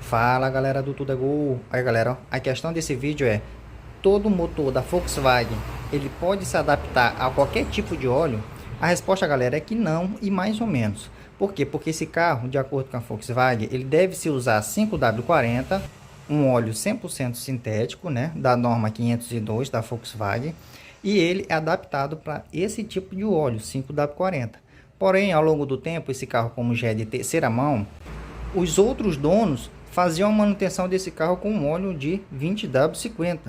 Fala galera do Tudo é Gol. Aí galera, ó, a questão desse vídeo é: todo motor da Volkswagen ele pode se adaptar a qualquer tipo de óleo? A resposta galera é que não, e mais ou menos. Por quê? Porque esse carro, de acordo com a Volkswagen, ele deve se usar 5W40, um óleo 100% sintético, né, da norma 502 da Volkswagen, e ele é adaptado para esse tipo de óleo 5W40. Porém, ao longo do tempo, esse carro, como já é de terceira mão, os outros donos faziam a manutenção desse carro com um óleo de 20W50.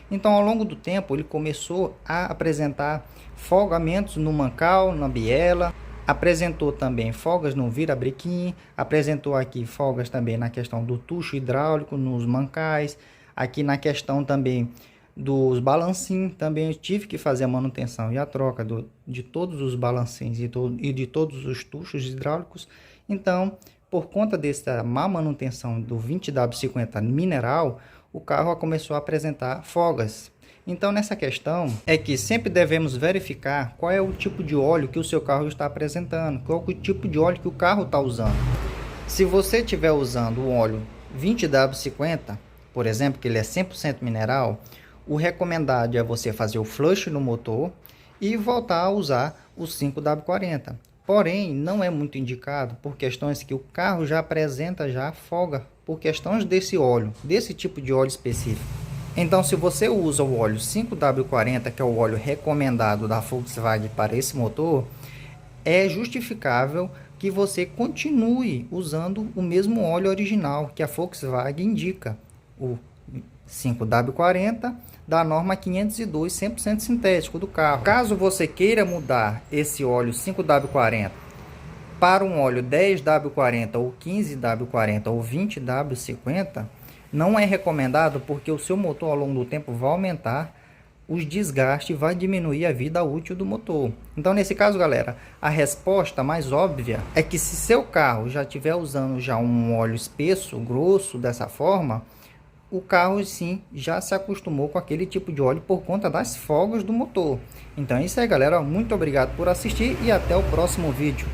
Então, ao longo do tempo, ele começou a apresentar folgamentos no mancal, na biela, apresentou também folgas no virabrequim, apresentou aqui folgas também na questão do tucho hidráulico, nos mancais, aqui na questão também dos balancinhos, também eu tive que fazer a manutenção e a troca de todos os balancinhos e de todos os tuchos hidráulicos. Então, por conta dessa má manutenção do 20W50 mineral, o carro começou a apresentar folgas. Então, nessa questão, é que sempre devemos verificar qual é o tipo de óleo que o seu carro está apresentando, qual é o tipo de óleo que o carro está usando. Se você estiver usando o óleo 20W50, por exemplo, que ele é 100% mineral, o recomendado é você fazer o flush no motor e voltar a usar o 5W40. Porém, não é muito indicado por questões que o carro já apresenta já folga por questões desse óleo, desse tipo de óleo específico. Então, se você usa o óleo 5W40, que é o óleo recomendado da Volkswagen para esse motor, é justificável que você continue usando o mesmo óleo original que a Volkswagen indica, o 5W40 da norma 502 100% sintético do carro. Caso você queira mudar esse óleo 5W40 para um óleo 10W40 ou 15W40 ou 20W50, não é recomendado, porque o seu motor ao longo do tempo vai aumentar os desgastes e vai diminuir a vida útil do motor. Então, nesse caso, galera, a resposta mais óbvia é que se seu carro já estiver usando já um óleo espesso, grosso, dessa forma, o carro sim já se acostumou com aquele tipo de óleo por conta das folgas do motor. Então é isso aí, galera. Muito obrigado por assistir e até o próximo vídeo.